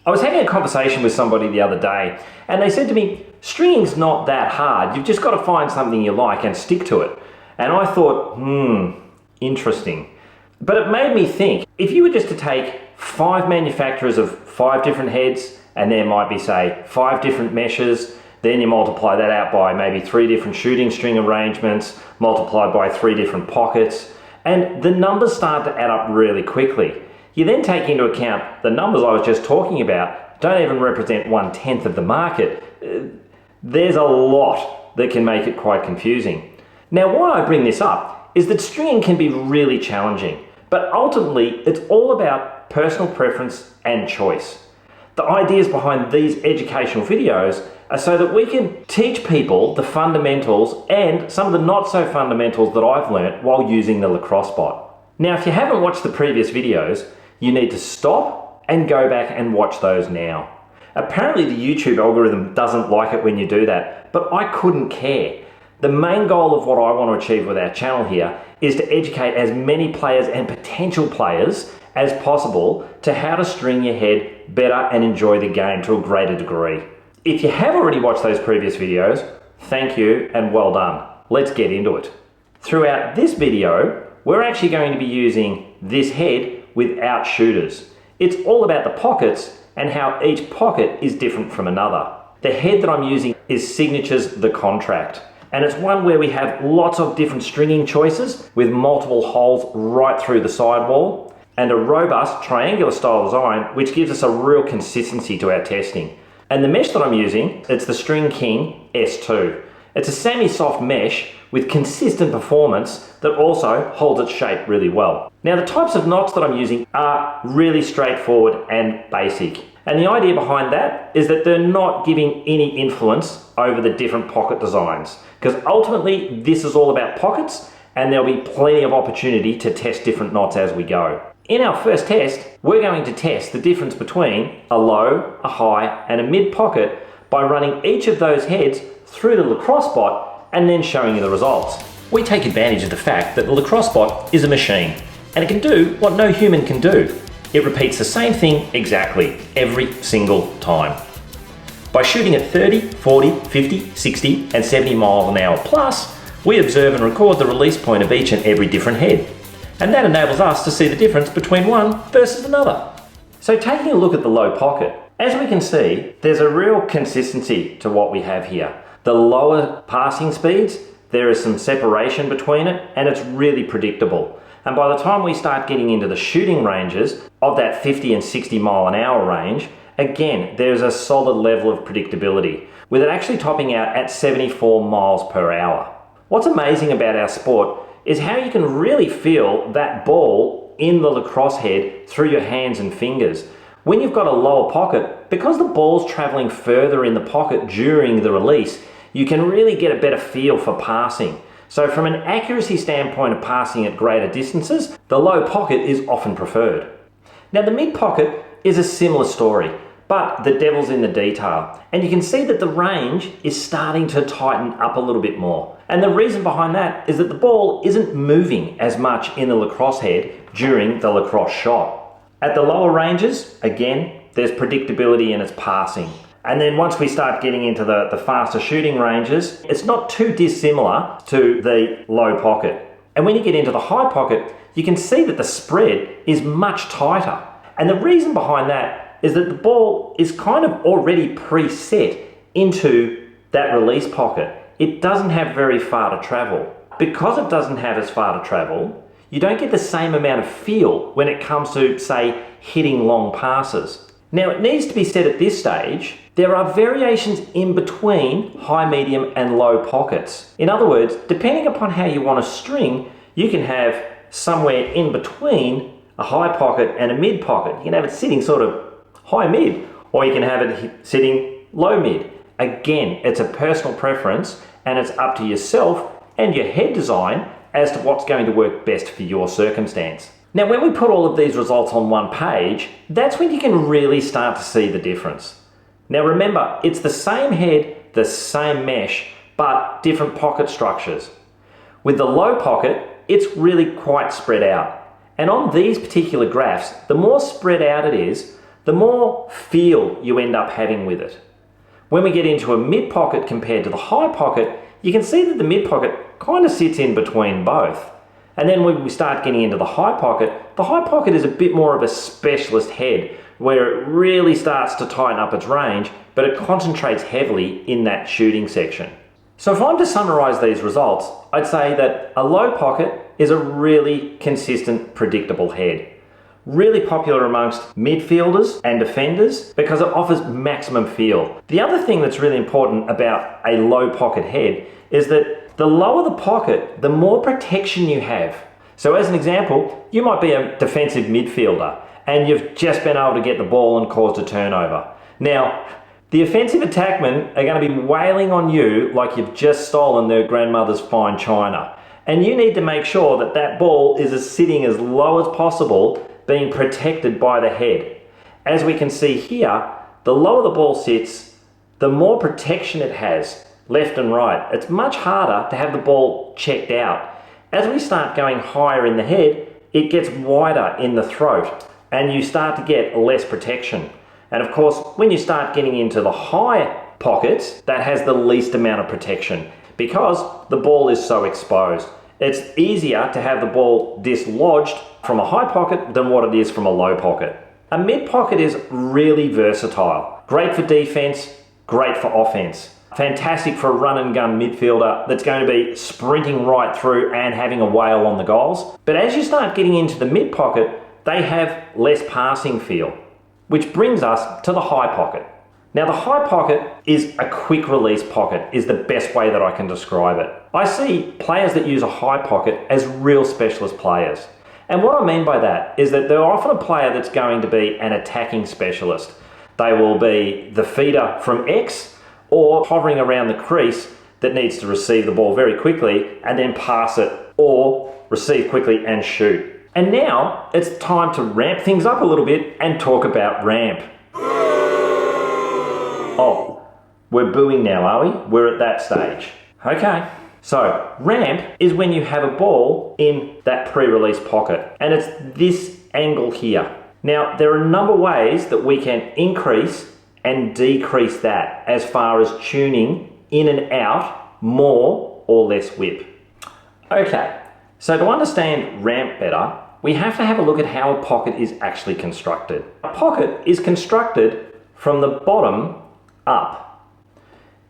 I was having a conversation with somebody the other day and they said to me, stringing's not that hard, you've just got to find something you like and stick to it. And I thought, interesting. But it made me think, if you were just to take 5 manufacturers of 5 different heads, and there might be, say, 5 different meshes, then you multiply that out by maybe 3 different shooting string arrangements, multiplied by 3 different pockets, and the numbers start to add up really quickly. You then take into account the numbers I was just talking about don't even represent 1/10 of the market. There's a lot that can make it quite confusing. Now, why I bring this up is that stringing can be really challenging, but ultimately it's all about personal preference and choice. The ideas behind these educational videos are so that we can teach people the fundamentals and some of the not so fundamentals that I've learnt while using the Lacrosse Bot. Now, if you haven't watched the previous videos, you need to stop and go back and watch those now. Apparently the YouTube algorithm doesn't like it when you do that, but I couldn't care. The main goal of what I want to achieve with our channel here is to educate as many players and potential players as possible to how to string your head better and enjoy the game to a greater degree. If you have already watched those previous videos, thank you and well done. Let's get into it. Throughout this video, we're actually going to be using this head without shooters. It's all about the pockets and how each pocket is different from another. The head that I'm using is Signature's The Contract, and it's one where we have lots of different stringing choices with multiple holes right through the sidewall and a robust triangular style design which gives us a real consistency to our testing. And the mesh that I'm using, it's the String King S2. It's a semi-soft mesh with consistent performance that also holds its shape really well. Now, the types of knots that I'm using are really straightforward and basic. And the idea behind that is that they're not giving any influence over the different pocket designs, because ultimately this is all about pockets and there'll be plenty of opportunity to test different knots as we go. In our first test, we're going to test the difference between a low, a high, and a mid pocket by running each of those heads through the Lacrosse Bot and then showing you the results. We take advantage of the fact that the Lacrosse Bot is a machine and it can do what no human can do. It repeats the same thing exactly every single time. By shooting at 30, 40, 50, 60 and 70 miles an hour plus, we observe and record the release point of each and every different head. And that enables us to see the difference between one versus another. So taking a look at the low pocket, as we can see, there's a real consistency to what we have here. The lower passing speeds, there is some separation between it and it's really predictable. And by the time we start getting into the shooting ranges of that 50 and 60 mile an hour range, again, there's a solid level of predictability, with it actually topping out at 74 miles per hour. What's amazing about our sport is how you can really feel that ball in the lacrosse head through your hands and fingers. When you've got a lower pocket, because the ball's traveling further in the pocket during the release, you can really get a better feel for passing. So from an accuracy standpoint of passing at greater distances, the low pocket is often preferred. Now the mid pocket is a similar story, but the devil's in the detail. And you can see that the range is starting to tighten up a little bit more. And the reason behind that is that the ball isn't moving as much in the lacrosse head during the lacrosse shot. At the lower ranges, again, there's predictability in its passing. And then once we start getting into the faster shooting ranges, it's not too dissimilar to the low pocket. And when you get into the high pocket, you can see that the spread is much tighter. And the reason behind that is that the ball is kind of already preset into that release pocket. It doesn't have very far to travel. Because it doesn't have as far to travel, you don't get the same amount of feel when it comes to, say, hitting long passes. Now, it needs to be said at this stage, there are variations in between high, medium and low pockets. In other words, depending upon how you want to string, you can have somewhere in between a high pocket and a mid pocket. You can have it sitting sort of high mid, or you can have it sitting low mid. Again, it's a personal preference and it's up to yourself and your head design as to what's going to work best for your circumstance. Now, when we put all of these results on one page, that's when you can really start to see the difference. Now remember, it's the same head, the same mesh, but different pocket structures. With the low pocket, it's really quite spread out. And on these particular graphs, the more spread out it is, the more feel you end up having with it. When we get into a mid pocket compared to the high pocket, you can see that the mid pocket kind of sits in between both. And then when we start getting into the high pocket is a bit more of a specialist head where it really starts to tighten up its range, but it concentrates heavily in that shooting section. So if I'm to summarize these results, I'd say that a low pocket is a really consistent, predictable head. Really popular amongst midfielders and defenders because it offers maximum feel. The other thing that's really important about a low pocket head is that the lower the pocket, the more protection you have. So as an example, you might be a defensive midfielder and you've just been able to get the ball and caused a turnover. Now, the offensive attackmen are going to be wailing on you like you've just stolen their grandmother's fine china. And you need to make sure that that ball is sitting as low as possible, being protected by the head. As we can see here, the lower the ball sits, the more protection it has, left and right. It's much harder to have the ball checked out. As we start going higher in the head, it gets wider in the throat and you start to get less protection. And of course, when you start getting into the high pockets, that has the least amount of protection because the ball is so exposed. It's easier to have the ball dislodged from a high pocket than what it is from a low pocket. A mid pocket is really versatile. Great for defense, great for offense. Fantastic for a run and gun midfielder that's going to be sprinting right through and having a whale on the goals. But as you start getting into the mid pocket, they have less passing feel, which brings us to the high pocket. Now the high pocket is a quick release pocket, is the best way that I can describe it. I see players that use a high pocket as real specialist players. And what I mean by that is that they're often a player that's going to be an attacking specialist. They will be the feeder from X or hovering around the crease that needs to receive the ball very quickly and then pass it or receive quickly and shoot. And now it's time to ramp things up a little bit and talk about ramp. Oh, we're booing now, are we? We're at that stage. Okay. So ramp is when you have a ball in that pre-release pocket and it's this angle here. Now there are a number of ways that we can increase and decrease that as far as tuning in and out more or less whip. Okay, so to understand ramp better, we have to have a look at how a pocket is actually constructed. A pocket is constructed from the bottom up.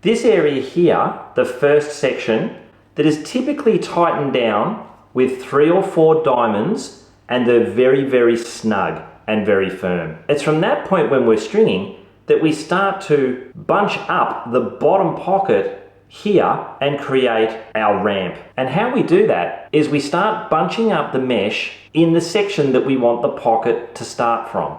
This area here, the first section, that is typically tightened down with 3 or 4 diamonds and they're very, very snug and very firm. It's from that point when we're stringing that we start to bunch up the bottom pocket here and create our ramp. And how we do that is we start bunching up the mesh in the section that we want the pocket to start from.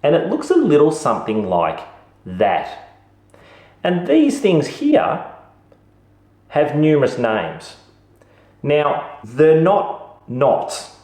And it looks a little something like that. And these things here have numerous names. Now, they're not knots,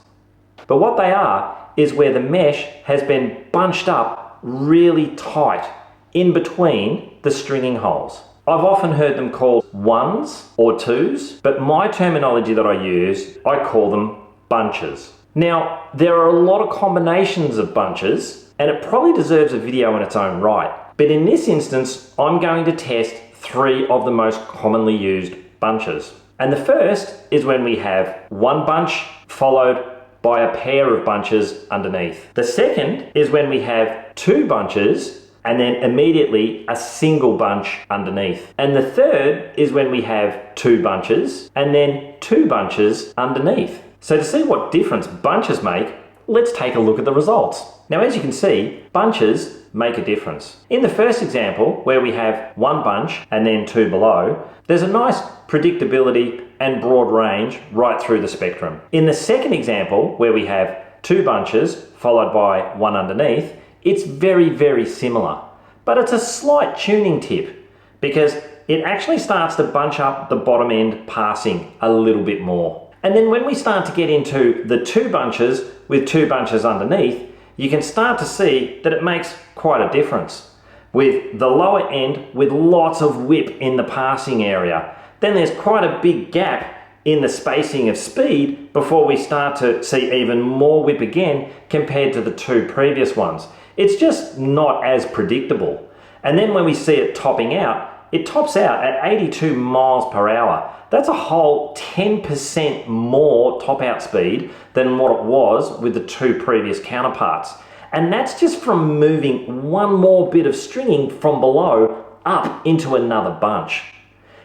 but what they are is where the mesh has been bunched up really tight in between the stringing holes. I've often heard them called ones or twos, but my terminology that I use, I call them bunches. Now, there are a lot of combinations of bunches, and it probably deserves a video in its own right. But in this instance, I'm going to test 3 of the most commonly used bunches. And the first is when we have one bunch followed by a pair of bunches underneath. The second is when we have 2 bunches and then immediately a single bunch underneath. And the third is when we have 2 bunches and then 2 bunches underneath. So to see what difference bunches make, let's take a look at the results. Now, as you can see, bunches make a difference. In the first example, where we have 1 bunch and then 2 below, there's a nice predictability and broad range right through the spectrum. In the second example, where we have 2 bunches followed by 1 underneath, it's very, very similar. But it's a slight tuning tip because it actually starts to bunch up the bottom end passing a little bit more. And then when we start to get into the 2 bunches with 2 bunches underneath, you can start to see that it makes quite a difference. With the lower end with lots of whip in the passing area, then there's quite a big gap in the spacing of speed before we start to see even more whip again compared to the 2 previous ones. It's just not as predictable. And then when we see it topping out, it tops out at 82 miles per hour. That's a whole 10% more top out speed than what it was with the two previous counterparts. And that's just from moving one more bit of stringing from below up into another bunch.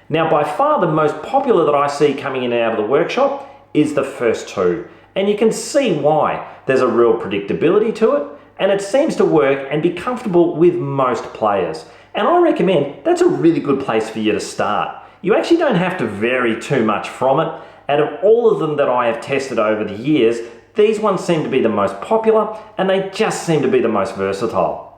Now, by far the most popular that I see coming in and out of the workshop is the first two. And you can see why. There's a real predictability to it, and it seems to work and be comfortable with most players. And I recommend that's a really good place for you to start. You actually don't have to vary too much from it. Out of all of them that I have tested over the years, these ones seem to be the most popular, and they just seem to be the most versatile.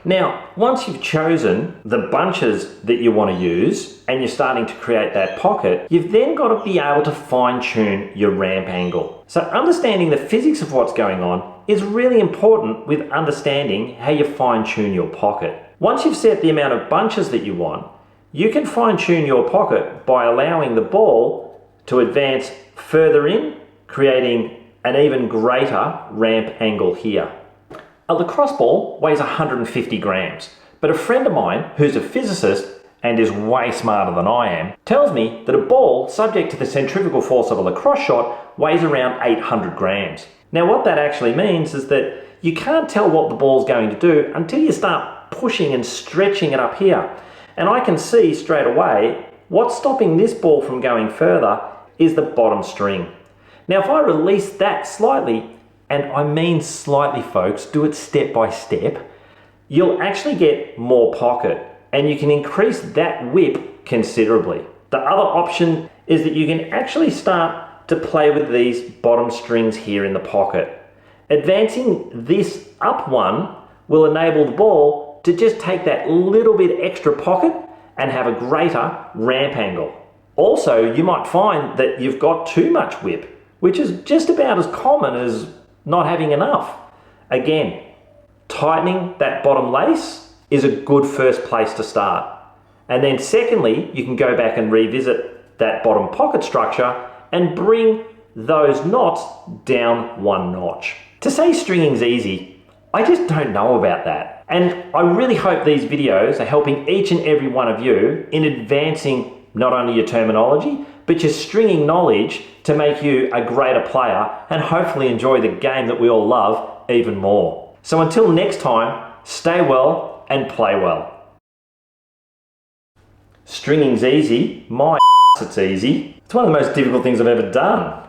Now, once you've chosen the bunches that you want to use and you're starting to create that pocket, you've then got to be able to fine tune your ramp angle. So understanding the physics of what's going on is really important with understanding how you fine tune your pocket. Once you've set the amount of bunches that you want, you can fine tune your pocket by allowing the ball to advance further in, creating an even greater ramp angle here. A lacrosse ball weighs 150 grams, but a friend of mine who's a physicist and is way smarter than I am tells me that a ball subject to the centrifugal force of a lacrosse shot weighs around 800 grams. Now what that actually means is that you can't tell what the ball's going to do until you start pushing and stretching it up here. And I can see straight away what's stopping this ball from going further is the bottom string. Now if I release that slightly, and I mean slightly folks, do it step by step, you'll actually get more pocket and you can increase that whip considerably. The other option is that you can actually start to play with these bottom strings here in the pocket. Advancing this up one will enable the ball to just take that little bit extra pocket and have a greater ramp angle. Also, you might find that you've got too much whip, which is just about as common as not having enough. Again, tightening that bottom lace is a good first place to start. And then secondly, you can go back and revisit that bottom pocket structure and bring those knots down one notch. To say stringing's easy, I just don't know about that. And I really hope these videos are helping each and every one of you in advancing not only your terminology, but your stringing knowledge to make you a greater player and hopefully enjoy the game that we all love even more. So until next time, stay well and play well. Stringing's easy. My it's easy. It's one of the most difficult things I've ever done.